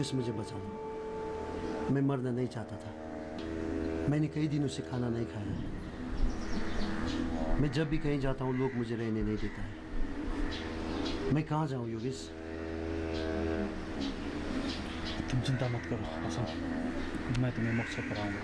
योगेश मुझे बचा लो, मैं मरना नहीं चाहता था। मैंने कई दिनों से खाना नहीं खाया है। मैं जब भी कहीं जाता हूँ लोग मुझे रहने नहीं देता है। मैं कहाँ जाऊँ योगेश? तुम चिंता मत करो आसम, मैं तुम्हें मोक्ष कराऊंगा।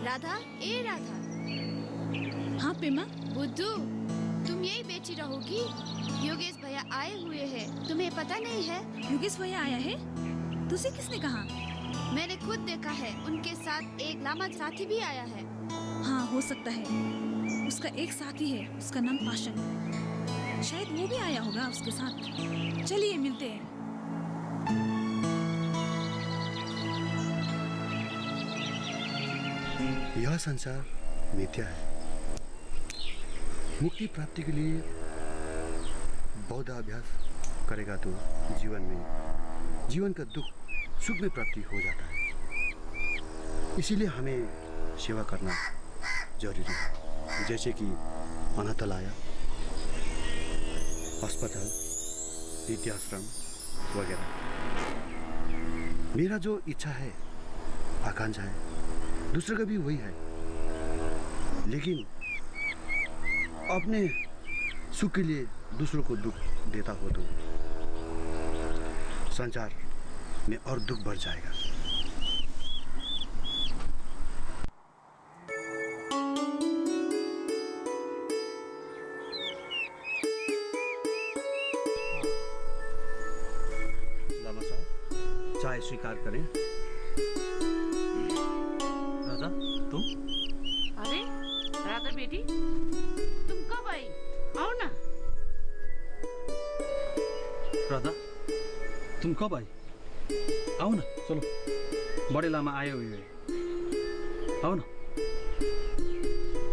राधा, ए राधा। हाँ पेमा। बुद्धू, तुम यही बेची रहोगी? योगेश भैया आए हुए हैं, तुम्हें पता नहीं है? योगेश भैया आया है? तुझे किसने कहा? मैंने खुद देखा है, उनके साथ एक लामा साथी भी आया है। हाँ हो सकता है, उसका एक साथी है, उसका नाम पाशंग, शायद वो भी आया होगा उसके साथ। चलिए मिलते हैं। यह संसार मिथ्या है। मुक्ति प्राप्ति के लिए बौद्ध अभ्यास करेगा तो जीवन का दुख सुख में प्राप्ति हो जाता है। इसीलिए हमें सेवा करना जरूरी है, जैसे कि अनाथालय, अस्पताल, वृद्धाश्रम वगैरह। मेरा जो इच्छा है, आकांक्षा है, दूसरे का भी वही है। लेकिन अपने सुख के लिए दूसरों को दुख देता हो तो संसार में और दुख बढ़ जाएगा। लामा साहब, चाय स्वीकार करें। राधा, तुम? अरे राधा बेटी, तुम कब आई? आओ ना। राधा, तुम कब आई? आओ ना, चलो। बड़े लामा आए हुए हैं, आओ ना।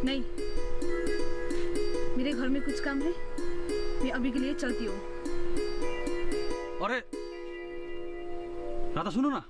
नहीं, मेरे घर में कुछ काम है, मैं अभी के लिए चलती हूँ। अरे राधा सुनो ना।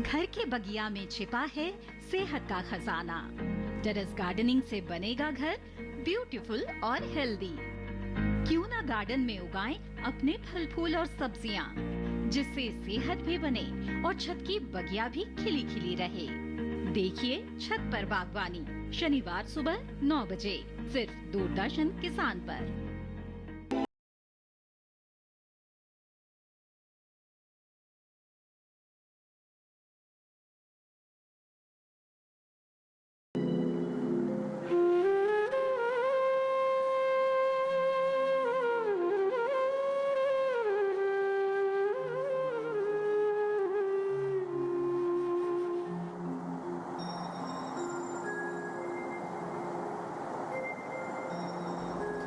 घर के बगिया में छिपा है सेहत का खजाना। टेरेस गार्डनिंग से बनेगा घर ब्यूटीफुल और हेल्दी। क्यों ना गार्डन में उगाएं अपने फल फूल और सब्जियां, जिससे सेहत भी बने और छत की बगिया भी खिली खिली रहे। देखिए छत पर बागवानी, शनिवार सुबह 9 बजे सिर्फ दूरदर्शन किसान पर।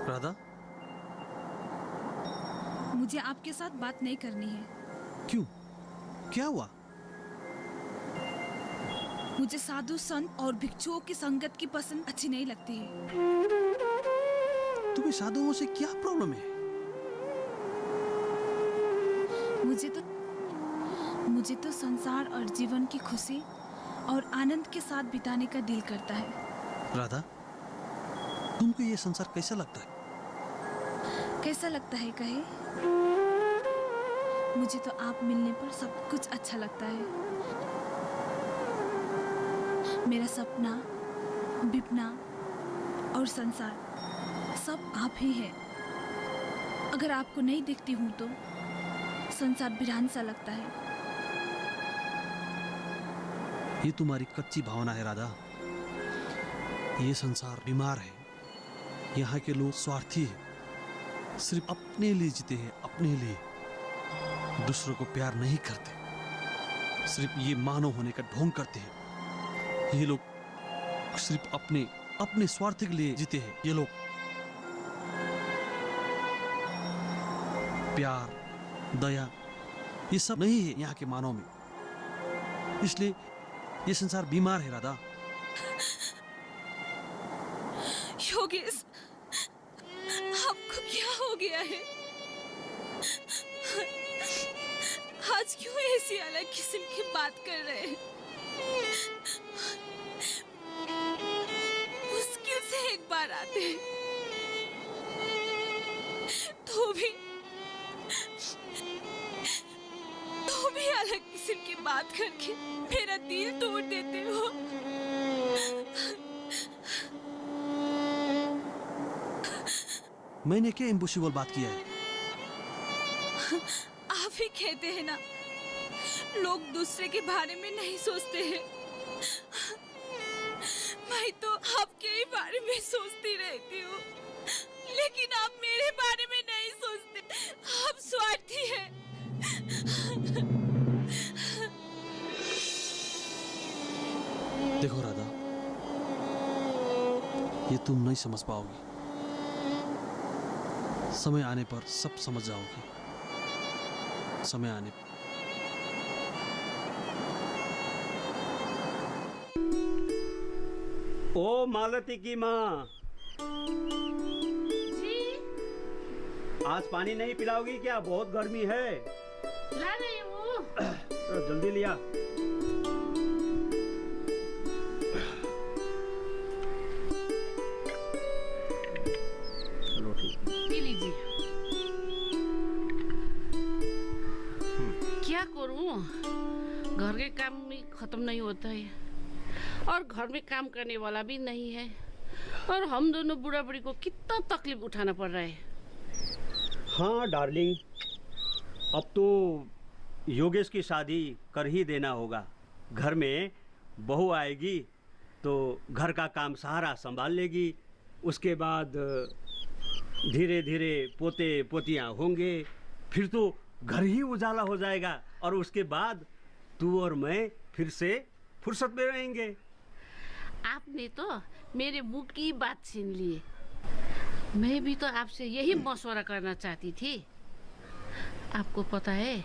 राधा, मुझे आपके साथ बात नहीं करनी है। क्यों? क्या हुआ? मुझे साधु संत और भिक्षुओं की संगत की पसंद अच्छी नहीं लगती है। तुम्हें साधुओं से क्या प्रॉब्लम है? मुझे तो संसार और जीवन की खुशी और आनंद के साथ बिताने का दिल करता है। राधा, तुमको ये संसार कैसा लगता है? कैसा लगता है कहे? मुझे तो आप मिलने पर सब कुछ अच्छा लगता है। मेरा सपना, विपना और संसार सब आप ही हैं। अगर आपको नहीं देखती हूँ तो संसार वीरान सा लगता है। ये तुम्हारी कच्ची भावना है राधा। ये संसार बीमार है। यहाँ के लोग स्वार्थी हैं, सिर्फ अपने लिए जीते हैं, अपने लिए। दूसरों को प्यार नहीं करते, सिर्फ ये मानव होने का ढोंग करते हैं। ये लोग सिर्फ अपने अपने स्वार्थ के लिए जीते हैं ये लोग। प्यार, दया ये सब नहीं है यहाँ के मानव में, इसलिए ये संसार बीमार है राधा। योगेश, आपको क्या हो गया है? आज क्यों ऐसी अलग किस्म की बात कर रहे हैं? मुश्किल से एक बार आते हैं तो भी अलग किस्म की बात करके मेरा दिल तोड़ देते हो। मैंने क्या इम्पॉसिबल बात किया है? आप ही कहते हैं ना, लोग दूसरे के बारे में नहीं सोचते हैं। मैं तो आपके ही बारे में सोचती रहती हूँ, लेकिन आप मेरे बारे में नहीं सोचते। आप स्वार्थी हैं। देखो राधा, ये तुम नहीं समझ पाओगी। समय आने पर सब समझ जाओगी। समय आने पर। ओ मालती की माँ, जी आज पानी नहीं पिलाओगी क्या? बहुत गर्मी है। ला रही हूँ। तो जल्दी लिया। चलो ठीक। पी लीजिए। क्या करूँ, घर के काम भी खत्म नहीं होता है और घर में काम करने वाला भी नहीं है, और हम दोनों बूढ़ा बूढ़ी को कितना तकलीफ उठाना पड़ रहा है। हाँ डार्लिंग, अब तो योगेश की शादी कर ही देना होगा। घर में बहू आएगी तो घर का काम सारा संभाल लेगी। उसके बाद धीरे धीरे पोते पोतियाँ होंगे, फिर तो घर ही उजाला हो जाएगा, और उसके बाद तू और मैं फिर से फुर्सत में रहेंगे। आपने तो मेरे मुंह की बात छीन ली। मैं भी तो आपसे यही मशवरा करना चाहती थी। आपको पता है,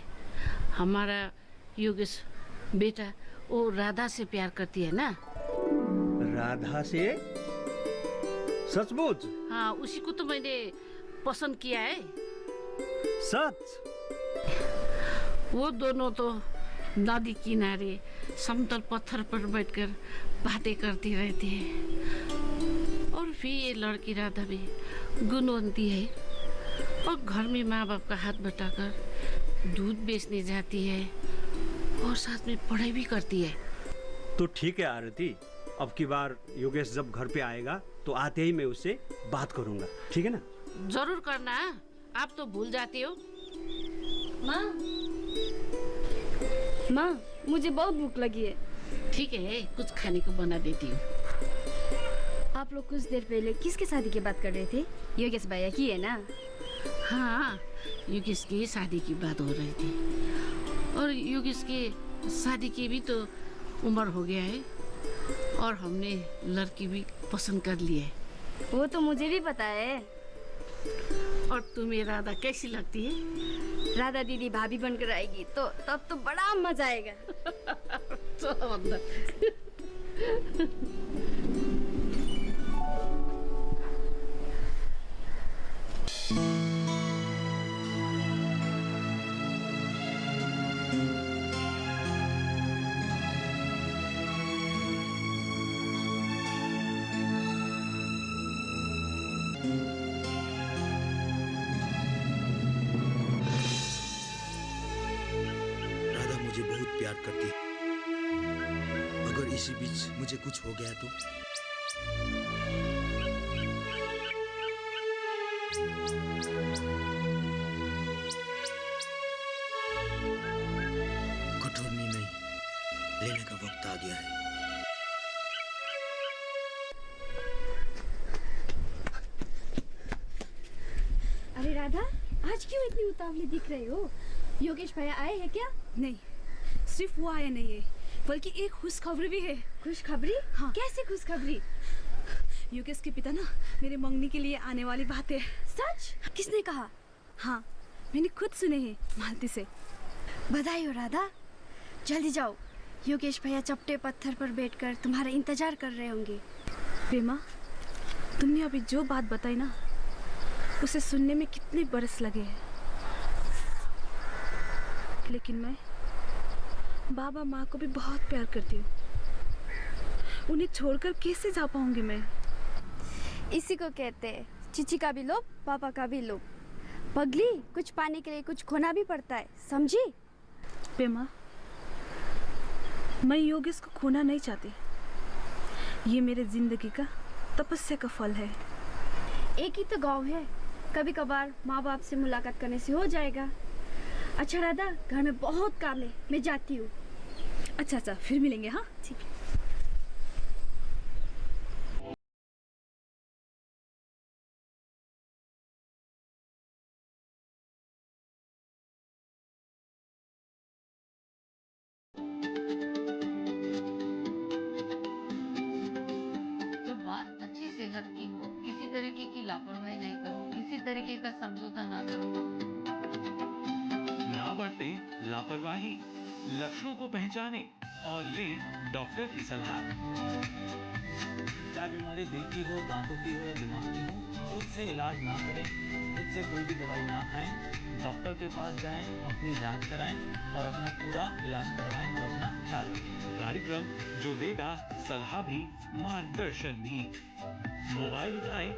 हमारा योगेश बेटा वो राधा से प्यार करती है ना। राधा से? सचमुच? हाँ, उसी को तो मैंने पसंद किया है। सच? वो दोनों तो नदी किनारे समतल पत्थर पर बैठकर बातें करती रहती है, और फिर ये लड़की राधा भी गुणवंती है और घर में माँ बाप का हाथ बटाकर दूध बेचने जाती है और साथ में पढ़ाई भी करती है। तो ठीक है आरती, अब की बार योगेश जब घर पे आएगा तो आते ही मैं उससे बात करूंगा, ठीक है ना? जरूर करना, आप तो भूल जाते हो। माँ, मुझे बहुत भूख लगी है। ठीक है, कुछ खाने को बना देती हूँ। आप लोग कुछ देर पहले किसके शादी की बात कर रहे थे? योगेश भैया की है ना? हाँ, योगेश की शादी की बात हो रही थी, और योगेश के शादी की भी तो उम्र हो गया है, और हमने लड़की भी पसंद कर ली है। वो तो मुझे भी पता है। और तुम्हें राधा कैसी लगती है? राधा दीदी भाभी बनकर आएगी तो तब तो बड़ा मजा आएगा। चलो अंदर। राधा मुझे बहुत प्यार करती है। अगर इसी बीच मुझे कुछ हो गया तो? कठोर निर्णय लेने का वक्त आ गया है। अरे राधा, आज क्यों इतनी उतावली दिख रही हो? योगेश भैया आए हैं क्या? नहीं, सिर्फ वो आया नहीं है, बल्कि एक खुशखबरी भी है। खुशखबरी? हाँ। कैसी खुशखबरी? योगेश के पिता ना मेरे मंगनी के लिए आने वाली बात है। सच? किसने कहा? हाँ, मैंने खुद सुने हैं मालती से। बधाई हो राधा। जल्दी जाओ, योगेश भैया चपटे पत्थर पर बैठकर तुम्हारा इंतजार कर रहे होंगे। प्रेमा, तुमने अभी जो बात बताई ना, उसे सुनने में कितने बरस लगे हैं, लेकिन मैं बाबा माँ को भी बहुत प्यार करती हूँ। उन्हें छोड़कर कैसे जा पाऊंगी मैं? इसी को कहते हैं चिची का भी लोभ, पापा का भी लोभ। पगली, कुछ पाने के लिए कुछ खोना भी पड़ता है, समझी? प्रेमा, मैं योगेश को खोना नहीं चाहती। ये मेरे जिंदगी का तपस्या का फल है। एक ही तो गांव है, कभी कभार माँ बाप से मुलाकात करने से हो जाएगा। अच्छा राधा, घर में बहुत काम है, मैं जाती हूँ। अच्छा, फिर मिलेंगे। हाँ, ठीक है। जब बात अच्छी सेहत की हो, किसी तरीके की लापरवाही नहीं करो, किसी तरीके का समझौता ना करो। ना बरतें लापरवाही, लक्षणों को पहचाने और लें डॉक्टर की सलाह। क्या बीमारी दिल की हो, दांतों की हो या दिमाग की हो, खुद से इलाज ना करें, खुद से कोई भी दवाई ना खाएं, डॉक्टर के पास जाएं, अपनी जांच कराएं और अपना पूरा इलाज करवाएं और अपना ख्याल रखें। कार्यक्रम जो देगा सलाह भी, मार्गदर्शन भी। मोबाइल उठाएं,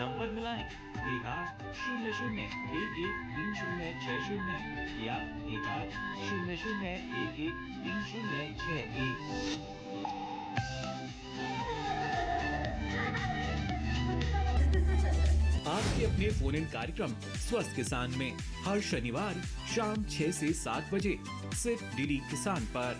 नंबर मिलाएं 1800-11-3060 या 1800-11-3061। आपके अपने फोन इन कार्यक्रम स्वस्थ किसान में हर शनिवार शाम 6 से 7 बजे सिर्फ डीडी किसान पर।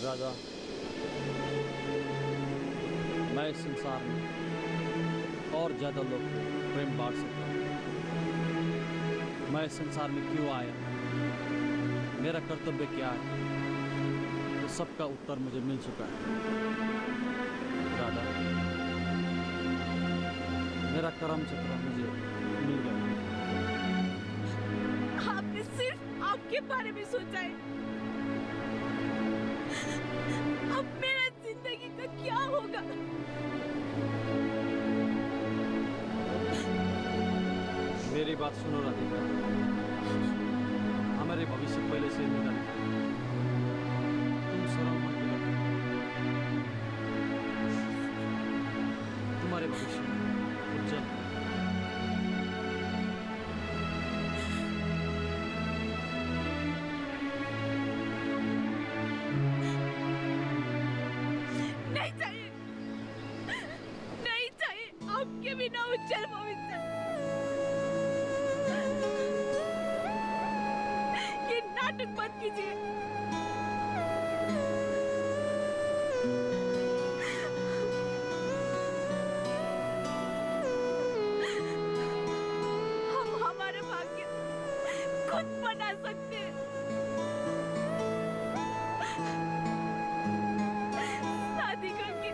राजा, मैं इस संसार में और ज़्यादा लोग को प्रेम बांट सकता हूँ। मैं इस संसार में क्यों आया, मेरा कर्तव्य क्या है, तो सबका उत्तर मुझे मिल चुका है। राजा, मेरा कर्म चक्र मुझे मिल गया। आपने सिर्फ आपके बारे में सोचा है। अब मेरा जिंदगी का क्या होगा? मेरी बात सुनो राधिका, हमारे भविष्य पहले से निर्धारित है। तुम सरल मन के लोग, तुम्हारे भविष्य उज्जवल है। नहीं चाहिए, नहीं चाहिए आपके बिना उज्जवल भविष्य। ये नाटक मत कीजिए। हम हमारे भाग्य खुद बना सकते हैं। शादी करके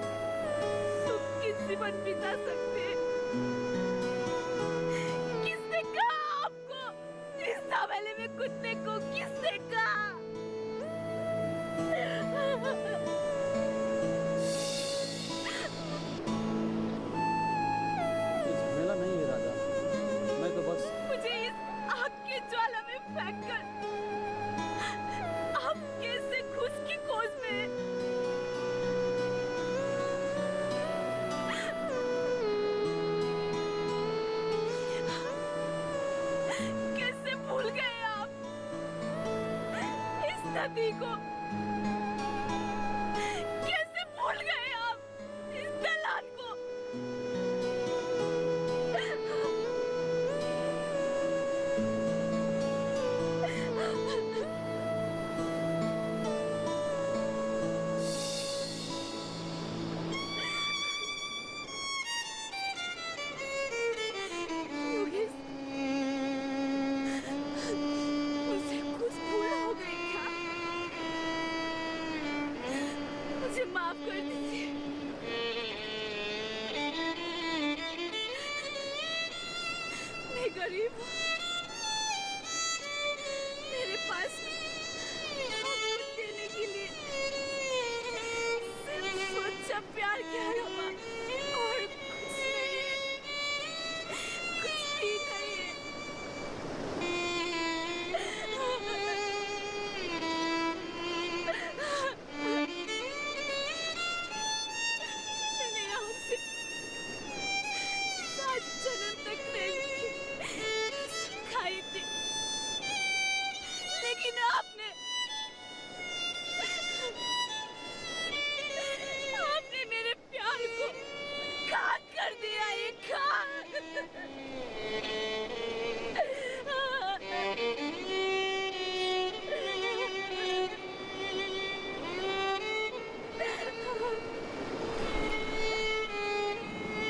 सुख की जीवन बिता सकते हैं। किसने कहा आप पति को कैसे भूल गए आप, इस दलाल को? मुझे कुछ भूल हो गई क्या? मुझे माफ कर दीजिए। मैं गरीब हूँ, मेरे पास आपको देने के लिए सिर्फ सच्चा प्यार के अलावा और कुछ नहीं है, कुछ भी नहीं है। मैंने आपसे 7 जन्म तक रहने की सिखाई थी, लेकिन आपने मेरे प्यार को खाक कर दिया, ये खाक।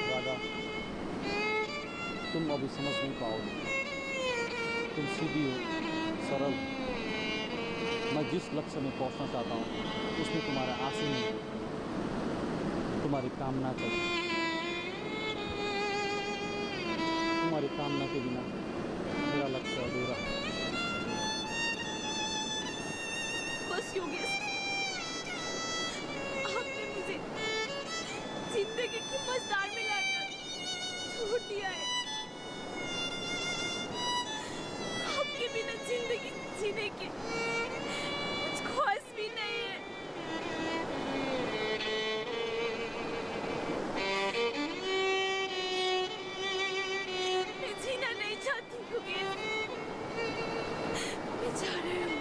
राधा, तुम अभी समझ नहीं पाओगे। तुम सीधी हो, सरल। मैं जिस लक्ष्य में पहुंचना चाहता हूँ उसमें तुम्हारा आशय नहीं, तुम्हारी कामना चले। तुम्हारी कामना के बिना मेरा लक्ष्य अधूरा है। बस योगेश, आपने मुझे जिंदगी की मझधार में लाकर छोड़ दिया है। आपके बिना जिंदगी जीने की कुछ ख्वाहिश भी नहीं है। मैं जीना नहीं चाहती योगेश, मैं जा रही हूँ।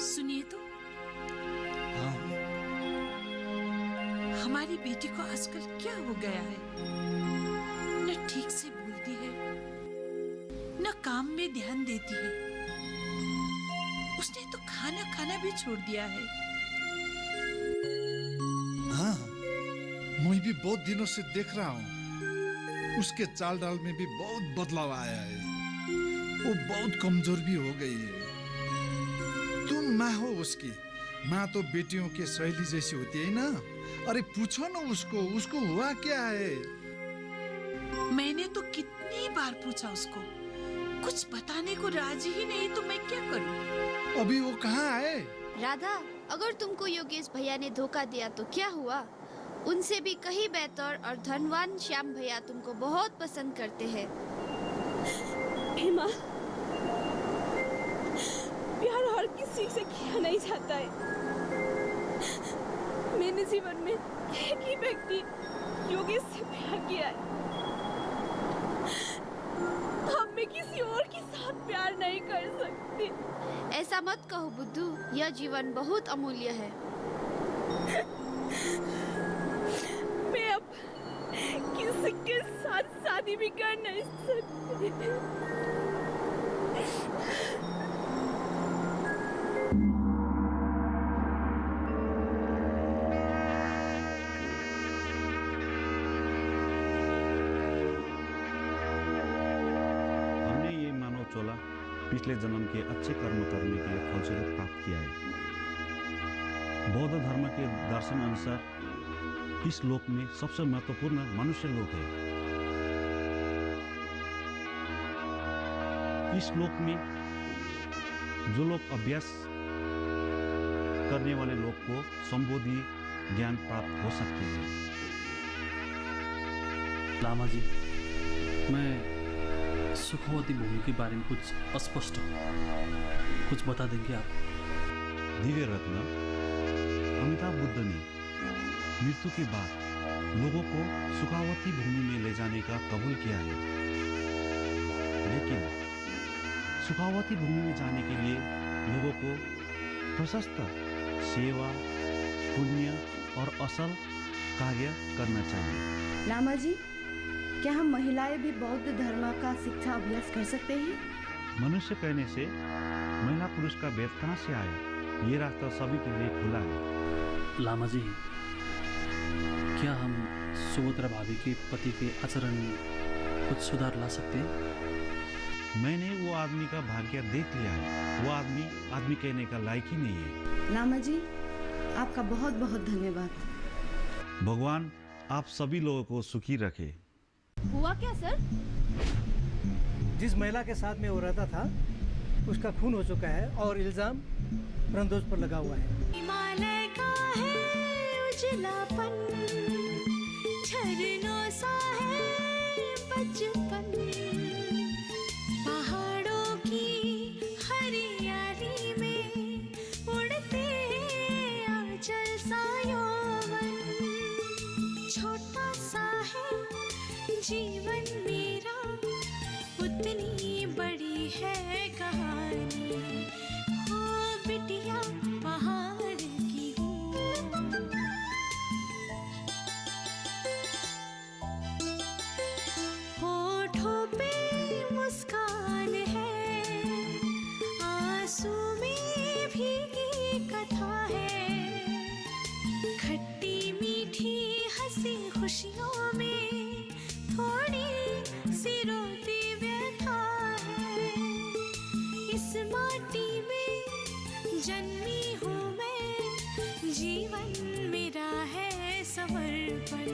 सुनिए तो, हमारी बेटी को आजकल क्या हो गया है? न ठीक से बोलती है, न काम में ध्यान देती है। उसने तो खाना खाना भी छोड़ दिया है। हाँ, मैं भी बहुत दिनों से देख रहा हूँ। उसके चाल डाल में भी बहुत बदलाव आया है। वो बहुत कमजोर भी हो गई है। तुम माँ हो उसकी। माँ तो बेटियों के सहेली जैसी होती है ना। अरे पूछो ना उसको, उसको हुआ क्या है? मैंने तो कितनी बार पूछा उसको, कुछ बताने को राजी ही नहीं, तो मैं क्या करूं? अभी वो कहाँ है? राधा, अगर तुमको योगेश भैया ने धोखा दिया तो क्या हुआ? उनसे भी कहीं बेहतर और धनवान श्याम भैया तुमको बहुत पसंद करते हैं। हेमा, प्यार हर किसी से किया नहीं जाता है। मैंने जीवन में एक ही व्यक्ति योगेश से प्यार किया है। अब मैं किसी और के साथ प्यार नहीं कर सकती। ऐसा मत कहो बुद्धू, यह जीवन बहुत अमूल्य है। मैं अब किसी के साथ शादी भी कर नहीं सकती। पिछले जन्म के अच्छे कर्म करने के फलस्वरूप प्राप्त किया है। बौद्ध धर्म के दर्शन अनुसार इस लोक में सबसे महत्वपूर्ण मनुष्य लोक है। इस लोक में जो लोग अभ्यास करने वाले लोग को संबोधि ज्ञान प्राप्त हो सकती है। लामा जी, मैं सुखवती भूमि के बारे में कुछ अस्पष्ट हूँ, कुछ बता देंगे आप? दिव्य रत्न, अमिताभ बुद्ध ने मृत्यु के बाद लोगों को सुखावती भूमि में ले जाने का कबूल किया है, लेकिन सुखावती भूमि में जाने के लिए लोगों को प्रशस्त सेवा, पुण्य और असल कार्य करना चाहिए। लामा जी, क्या हम महिलाएं भी बौद्ध धर्म का शिक्षा अभ्यास कर सकते हैं? मनुष्य कहने से महिला पुरुष का भेद कहाँ से आया? ये रास्ता सभी के लिए खुला है। लामा जी, क्या हम सुभद्रा भाभी के पति के आचरण में कुछ सुधार ला सकते हैं? मैंने वो आदमी का भाग्य देख लिया है। वो आदमी आदमी कहने का लायक ही नहीं है। लामा जी, आपका बहुत बहुत धन्यवाद। भगवान आप सभी लोगों को सुखी रखे। हुआ क्या सर? जिस महिला के साथ में वो रहता था उसका खून हो चुका है और इल्जाम रंदोज पर लगा हुआ है। हिमालय का है उजलापन, झरनों सा है बचपन, पहाड़ों की हरियाली में उड़ते आंचल सा यौवन, छोटा सा है जीवन मेरा, उतनी बड़ी है कहानी, हो बिटिया पहाड़ की हूँ। होठों पे मुस्कान है, आंसू में भीगी कथा है, खट्टी मीठी हंसी खुशियों में थोड़ी सी रोती व्यथा है, इस माटी में जन्मी हूँ मैं, जीवन मेरा है समर्पण।